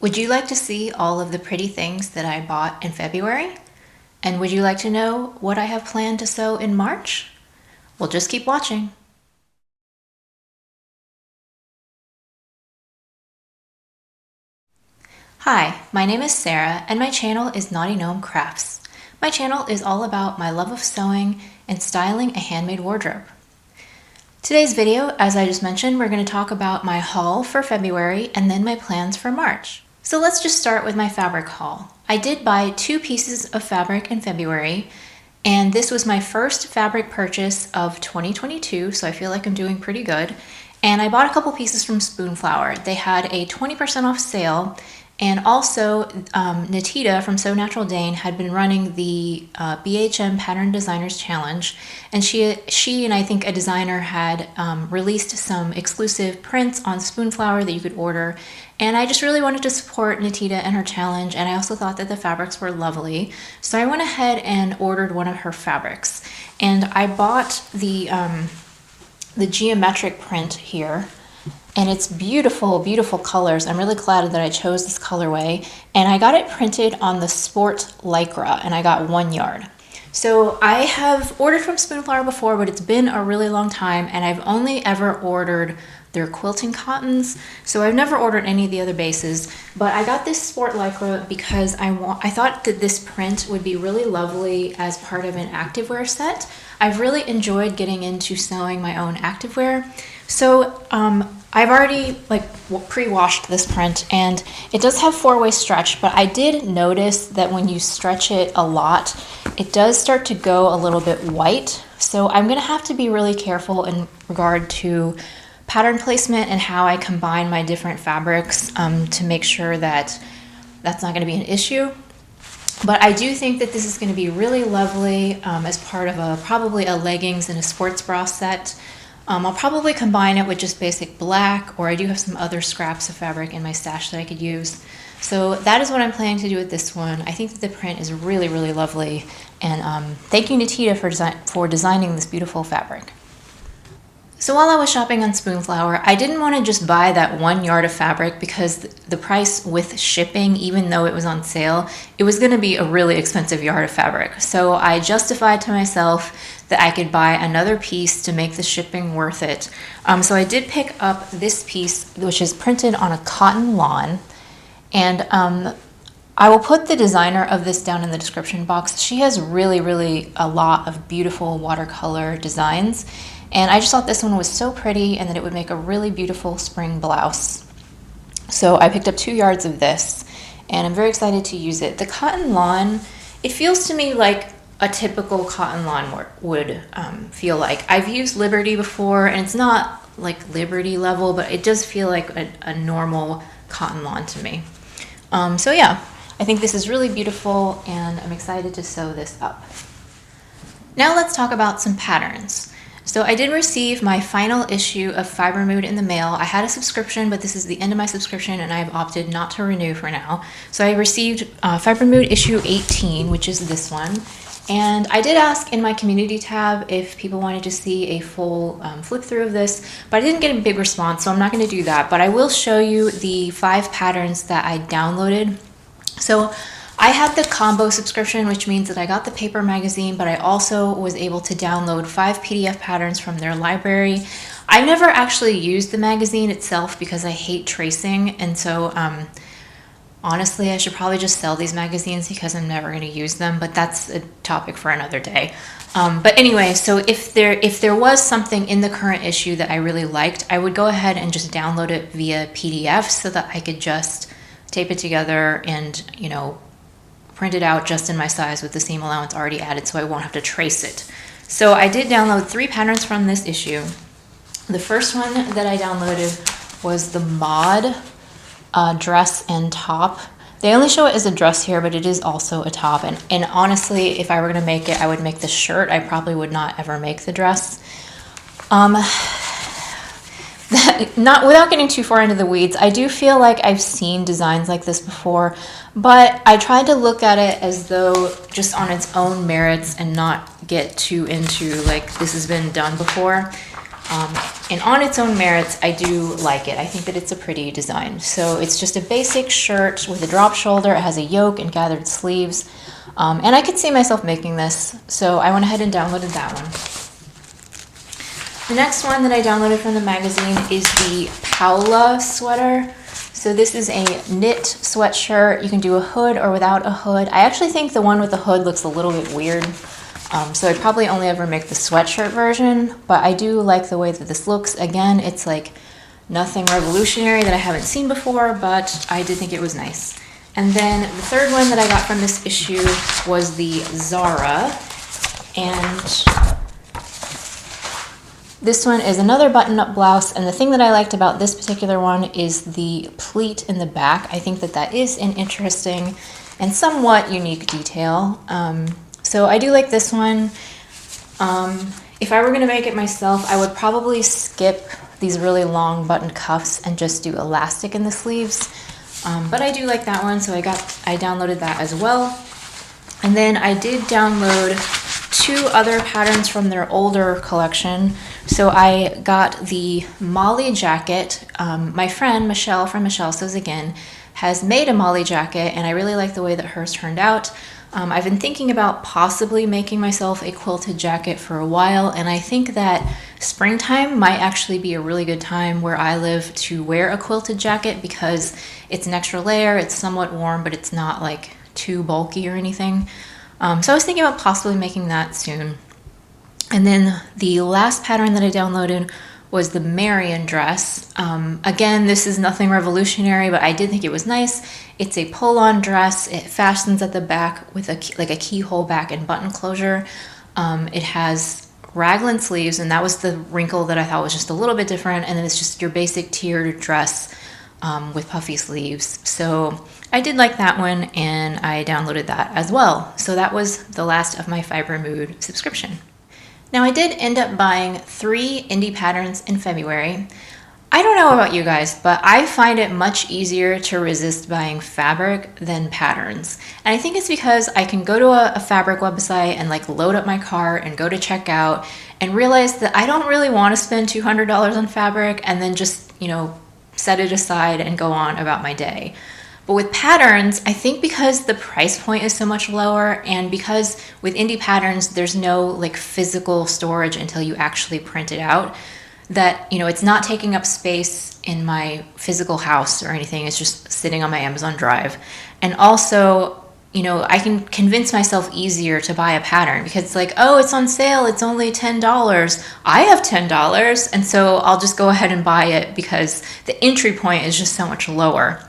Would you like to see all of the pretty things that I bought in February? And would you like to know what I have planned to sew in March? Well, just keep watching. Hi, my name is Sarah and my channel is Knotty Gnome Crafts. My channel is all about my love of sewing and styling a handmade wardrobe. Today's video, as I just mentioned, we're going to talk about my haul for February and then my plans for March. So let's just start with my fabric haul. I did buy 2 pieces of fabric in February, and this was my first fabric purchase of 2022, so I feel like I'm doing pretty good. And I bought a couple pieces from Spoonflower. They had a 20% off sale, and also Natita from So Natural Dane had been running the BHM Pattern Designers Challenge, and she and I think a designer had released some exclusive prints on Spoonflower that you could order, and I just really wanted to support Natita and her challenge, and I also thought that the fabrics were lovely, so I went ahead and ordered one of her fabrics, and I bought the geometric print here. And it's beautiful, beautiful colors. I'm really glad that I chose this colorway. And I got it printed on the Sport Lycra, and I got 1 yard. So I have ordered from Spoonflower before, but it's been a really long time, and I've only ever ordered their quilting cottons. So I've never ordered any of the other bases, but I got this Sport Lycra because I thought that this print would be really lovely as part of an activewear set. I've really enjoyed getting into sewing my own activewear. So I've already pre-washed this print, and it does have 4-way stretch, but I did notice that when you stretch it a lot, it does start to go a little bit white. So I'm gonna have to be really careful in regard to pattern placement and how I combine my different fabrics to make sure that that's not gonna be an issue. But I do think that this is gonna be really lovely as part of probably a leggings and a sports bra set. I'll probably combine it with just basic black, or I do have some other scraps of fabric in my stash that I could use. So that is what I'm planning to do with this one. I think that the print is really, really lovely. And thank you, Natita, for designing this beautiful fabric. So while I was shopping on Spoonflower, I didn't want to just buy that 1 yard of fabric because the price with shipping, even though it was on sale, it was going to be a really expensive yard of fabric. So I justified to myself that I could buy another piece to make the shipping worth it. So I did pick up this piece, which is printed on a cotton lawn, and I will put the designer of this down in the description box. She has really, really a lot of beautiful watercolor designs, and I just thought this one was so pretty and that it would make a really beautiful spring blouse. So I picked up 2 yards of this, and I'm very excited to use it. The cotton lawn, it feels to me like a typical cotton lawn would feel like. I've used Liberty before, and it's not like Liberty level, but it does feel like a normal cotton lawn to me. So yeah, I think this is really beautiful, and I'm excited to sew this up. Now let's talk about some patterns. So I did receive my final issue of Fiber Mood in the mail. I had a subscription, but this is the end of my subscription, and I've opted not to renew for now. So I received Fiber Mood issue 18, which is this one. And I did ask in my community tab if people wanted to see a full flip through of this, but I didn't get a big response, so I'm not going to do that. But I will show you the 5 patterns that I downloaded. So I had the combo subscription, which means that I got the paper magazine, but I also was able to download 5 PDF patterns from their library. I never actually used the magazine itself because I hate tracing, and so honestly, I should probably just sell these magazines because I'm never going to use them, but that's a topic for another day. But anyway, so if there was something in the current issue that I really liked, I would go ahead and just download it via PDF so that I could just tape it together and, you know, print it out just in my size with the seam allowance already added so I won't have to trace it. So I did download 3 patterns from this issue. The first one that I downloaded was the mod dress and top. They only show it as a dress here, but it is also a top. And honestly, if I were going to make it, I would make the shirt. I probably would not ever make the dress. Without getting too far into the weeds, I do feel like I've seen designs like this before, but I tried to look at it as though just on its own merits and not get too into like this has been done before. And on its own merits, I do like it. I think that it's a pretty design. So it's just a basic shirt with a drop shoulder. It has a yoke and gathered sleeves. And I could see myself making this, so I went ahead and downloaded that one. The next one that I downloaded from the magazine is the Paula sweater. So this is a knit sweatshirt. You can do a hood or without a hood. I actually think the one with the hood looks a little bit weird. So I'd probably only ever make the sweatshirt version, but I do like the way that this looks. Again, it's like nothing revolutionary that I haven't seen before, but I did think it was nice. And then the third one that I got from this issue was the Zara, and this one is another button-up blouse, and the thing that I liked about this particular one is the pleat in the back. I think that that is an interesting and somewhat unique detail. So I do like this one. If I were going to make it myself, I would probably skip these really long button cuffs and just do elastic in the sleeves. But I do like that one, so I downloaded that as well. And then I did download 2 other patterns from their older collection. So I got the Molly jacket. My friend Michelle from Michelle Sews Again has made a Molly jacket, and I really like the way that hers turned out. I've been thinking about possibly making myself a quilted jacket for a while, and I think that springtime might actually be a really good time where I live to wear a quilted jacket because it's an extra layer, it's somewhat warm, but it's not like too bulky or anything. So I was thinking about possibly making that soon. And then the last pattern that I downloaded was the Marion dress. Again, this is nothing revolutionary, but I did think it was nice. It's a pull-on dress. It fastens at the back with a keyhole back and button closure. It has raglan sleeves, and that was the wrinkle that I thought was just a little bit different. And then it's just your basic tiered dress with puffy sleeves. So I did like that one, and I downloaded that as well. So that was the last of my Fiber Mood subscription. Now I did end up buying 3 indie patterns in February. I don't know about you guys, but I find it much easier to resist buying fabric than patterns. And I think it's because I can go to a fabric website and like load up my cart and go to checkout and realize that I don't really want to spend $200 on fabric and then just, set it aside and go on about my day. But with patterns, I think because the price point is so much lower, and because with indie patterns, there's no like physical storage until you actually print it out, that, it's not taking up space in my physical house or anything. It's just sitting on my Amazon Drive. And also, I can convince myself easier to buy a pattern because it's like, oh, it's on sale. It's only $10. I have $10. And so I'll just go ahead and buy it because the entry point is just so much lower.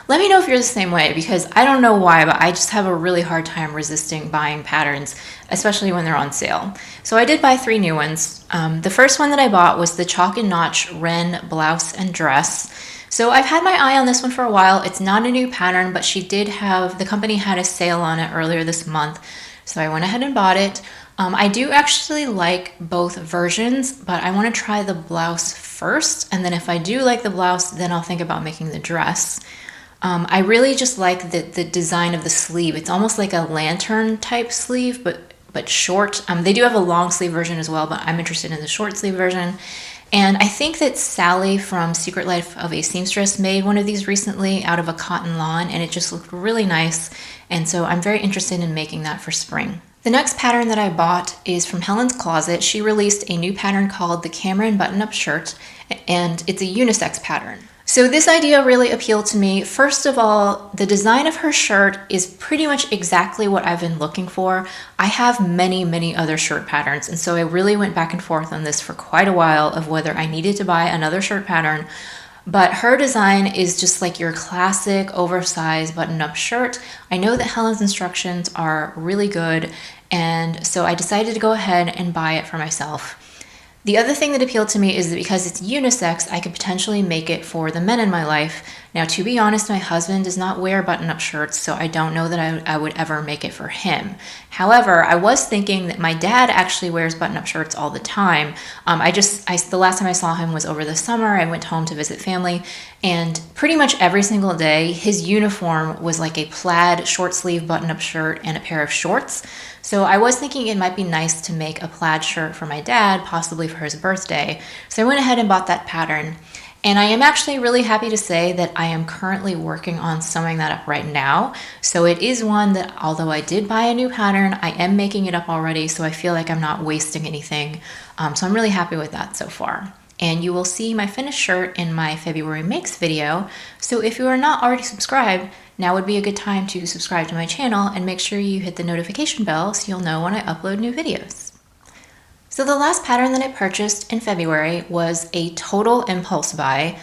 Let me know if you're the same way, because I don't know why, but I just have a really hard time resisting buying patterns, especially when they're on sale. So I did buy 3 new ones. The first one that I bought was the Chalk and Notch Wren blouse and dress. So I've had my eye on this one for a while. It's not a new pattern, but the company had a sale on it earlier this month. So I went ahead and bought it. I do actually like both versions, but I want to try the blouse first. And then if I do like the blouse, then I'll think about making the dress. I really just like the design of the sleeve. It's almost like a lantern type sleeve, but short. They do have a long sleeve version as well, but I'm interested in the short sleeve version. And I think that Sally from Secret Life of a Seamstress made one of these recently out of a cotton lawn, and it just looked really nice. And so I'm very interested in making that for spring. The next pattern that I bought is from Helen's Closet. She released a new pattern called the Cameron Button-Up Shirt, and it's a unisex pattern. So this idea really appealed to me. First of all, the design of her shirt is pretty much exactly what I've been looking for. I have many other shirt patterns, and so I really went back and forth on this for quite a while of whether I needed to buy another shirt pattern. But her design is just like your classic oversized button-up shirt. I know that Helen's instructions are really good, and so I decided to go ahead and buy it for myself. The other thing that appealed to me is that because it's unisex, I could potentially make it for the men in my life. Now, to be honest, my husband does not wear button-up shirts, so I don't know that I would ever make it for him. However, I was thinking that my dad actually wears button-up shirts all the time. The last time I saw him was over the summer. I went home to visit family, and pretty much every single day, his uniform was like a plaid short sleeve button-up shirt and a pair of shorts. So I was thinking it might be nice to make a plaid shirt for my dad, possibly for his birthday. So I went ahead and bought that pattern. And I am actually really happy to say that I am currently working on sewing that up right now. So it is one that, although I did buy a new pattern, I am making it up already, so I feel like I'm not wasting anything. So I'm really happy with that so far. And you will see my finished shirt in my February Makes video. So if you are not already subscribed, now would be a good time to subscribe to my channel and make sure you hit the notification bell so you'll know when I upload new videos. So the last pattern that I purchased in February was a total impulse buy.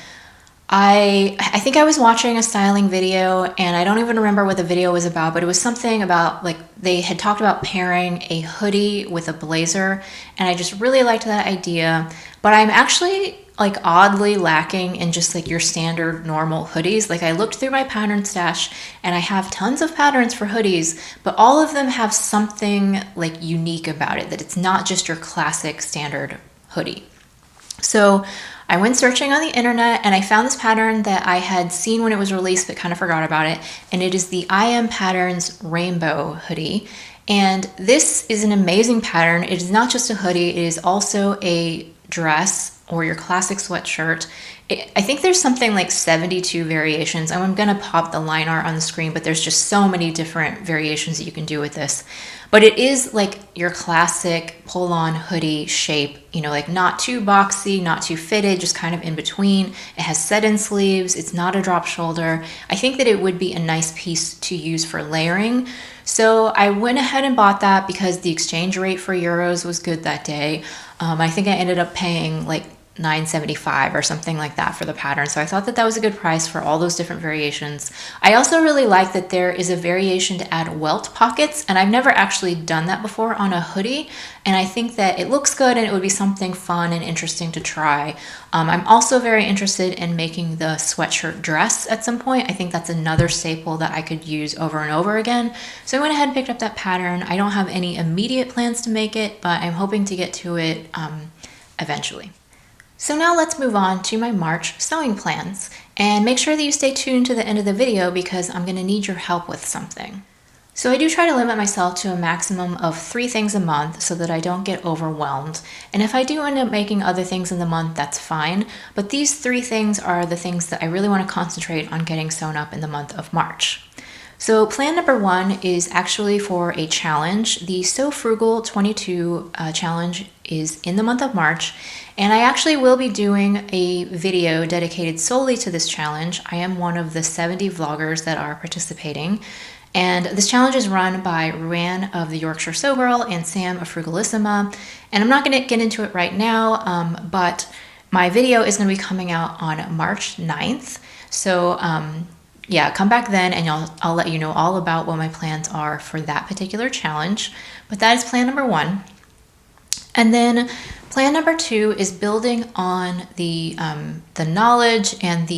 I think I was watching a styling video, and I don't even remember what the video was about, but it was something about, like, they had talked about pairing a hoodie with a blazer, and I just really liked that idea. But I'm actually like oddly lacking in just like your standard normal hoodies. Like, I looked through my pattern stash and I have tons of patterns for hoodies, but all of them have something like unique about it, that it's not just your classic standard hoodie. So I went searching on the internet and I found this pattern that I had seen when it was released but kind of forgot about it, and it is the IM Patterns Rainbow Hoodie. And this is an amazing pattern. It is not just a hoodie, it is also a dress or your classic sweatshirt. I think there's something like 72 variations. I'm gonna pop the line art on the screen, but there's just so many different variations that you can do with this. But it is like your classic pull-on hoodie shape, you know, like not too boxy, not too fitted, just kind of in between. It has set-in sleeves, it's not a drop shoulder. I think that it would be a nice piece to use for layering. So I went ahead and bought that because the exchange rate for euros was good that day. I think I ended up paying like $9.75 or something like that for the pattern. So I thought that that was a good price for all those different variations. I also really like that there is a variation to add welt pockets, and I've never actually done that before on a hoodie. And I think that it looks good and it would be something fun and interesting to try. I'm also very interested in making the sweatshirt dress at some point. I think that's another staple that I could use over and over again. So I went ahead and picked up that pattern. I don't have any immediate plans to make it, but I'm hoping to get to it eventually. So now let's move on to my March sewing plans, and make sure that you stay tuned to the end of the video because I'm going to need your help with something. So I do try to limit myself to a maximum of 3 things a month so that I don't get overwhelmed. And if I do end up making other things in the month, that's fine. But these 3 things are the things that I really want to concentrate on getting sewn up in the month of March. So plan number 1 is actually for a challenge. The Sew Frugal 22 challenge is in the month of March, and I actually will be doing a video dedicated solely to this challenge. I am one of the 70 vloggers that are participating, and this challenge is run by Ruanne of the Yorkshire Sew Girl and Sam of Frugalissima, and I'm not going to get into it right now, but my video is going to be coming out on March 9th, so yeah, come back then and I'll let you know all about what my plans are for that particular challenge. But that is plan number 1. And then plan number 2 is building on the knowledge and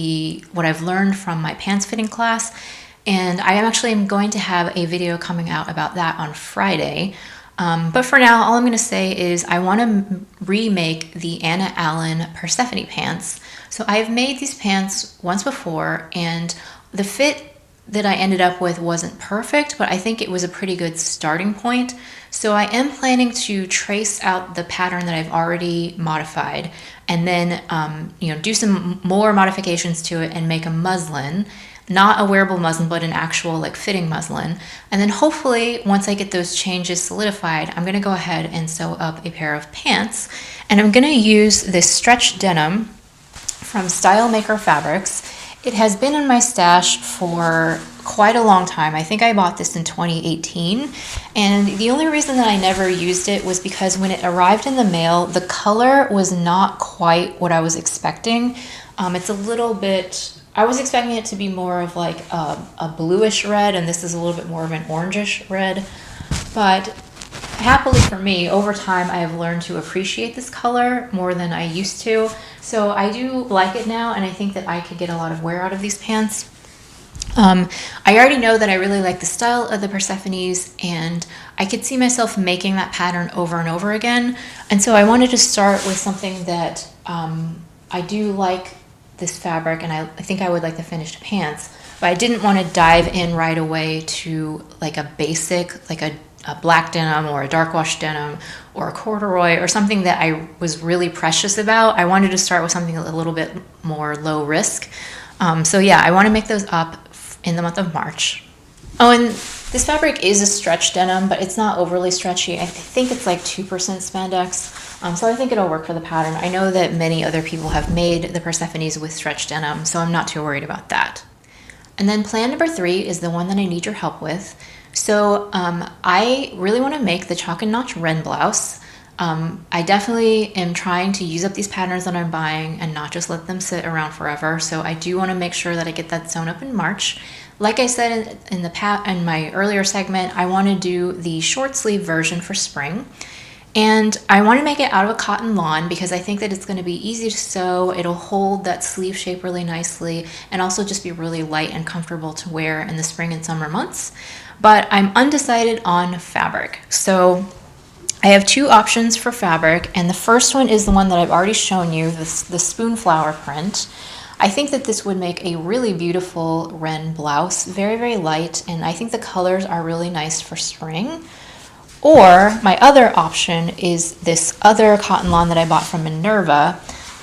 what I've learned from my pants fitting class. And I am actually going to have a video coming out about that on Friday. But for now, all I'm going to say is I want to remake the Anna Allen Persephone pants. So I've made these pants once before, and the fit that I ended up with wasn't perfect, but I think it was a pretty good starting point. So I am planning to trace out the pattern that I've already modified, and then do some more modifications to it and make a muslin, not a wearable muslin, but an actual like fitting muslin. And then hopefully once I get those changes solidified, I'm going to go ahead and sew up a pair of pants, and I'm going to use this stretch denim from Style Maker Fabrics. It has been in my stash for quite a long time. I think I bought this in 2018, and the only reason that I never used it was because when it arrived in the mail, the color was not quite what I was expecting. It's a little bit, I was expecting it to be more of like a bluish red, and this is a little bit more of an orangish red, but happily for me, over time I have learned to appreciate this color more than I used to. So I do like it now, and I think that I could get a lot of wear out of these pants. I already know that I really like the style of the Persephones, and I could see myself making that pattern over and over again. And so I wanted to start with something that I do like this fabric, and I think I would like the finished pants, but I didn't want to dive in right away to like a basic, like a a black denim or a dark wash denim or a corduroy or something that I was really precious about. I wanted to start with something a little bit more low risk. So yeah, I want to make those up in the month of March. Oh, and this fabric is a stretch denim, but it's not overly stretchy. I think it's like 2% spandex. So I think it'll work for the pattern. I know that many other people have made the Persephones with stretch denim, so I'm not too worried about that. And then plan number 3 is the one that I need your help with. So I really want to make the chalk and notch wren blouse. I definitely am trying to use up these patterns that I'm buying and not just let them sit around forever. So I do want to make sure that I get that sewn up in March. Like I said in my earlier segment, I want to do the short sleeve version for spring. And I want to make it out of a cotton lawn because I think that it's going to be easy to sew. It'll hold that sleeve shape really nicely and also just be really light and comfortable to wear in the spring and summer months. But I'm undecided on fabric. So I have 2 options for fabric, and the first one is the one that I've already shown you, the Spoonflower print. I think that this would make a really beautiful wren blouse, very, very light, and I think the colors are really nice for spring. Or my other option is this other cotton lawn that I bought from Minerva,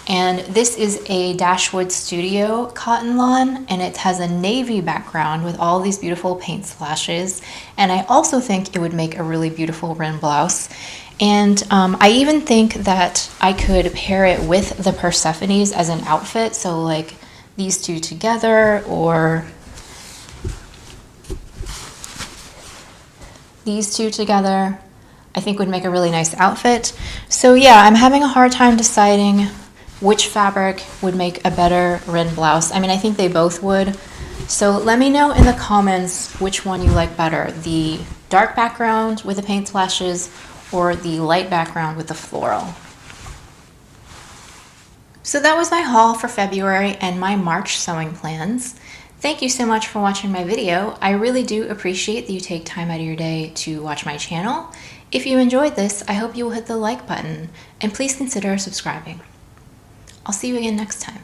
and this is a Dashwood Studio cotton lawn, and it has a navy background with all these beautiful paint splashes, and I also think it would make a really beautiful wren blouse. And I even think that I could pair it with the Persephones as an outfit, so like these 2 together or these 2 together, I think would make a really nice outfit. So yeah, I'm having a hard time deciding which fabric would make a better wren blouse. I mean, I think they both would. So let me know in the comments which one you like better, the dark background with the paint splashes or the light background with the floral. So that was my haul for February and my March sewing plans. Thank you so much for watching my video. I really do appreciate that you take time out of your day to watch my channel. If you enjoyed this, I hope you will hit the like button and please consider subscribing. I'll see you again next time.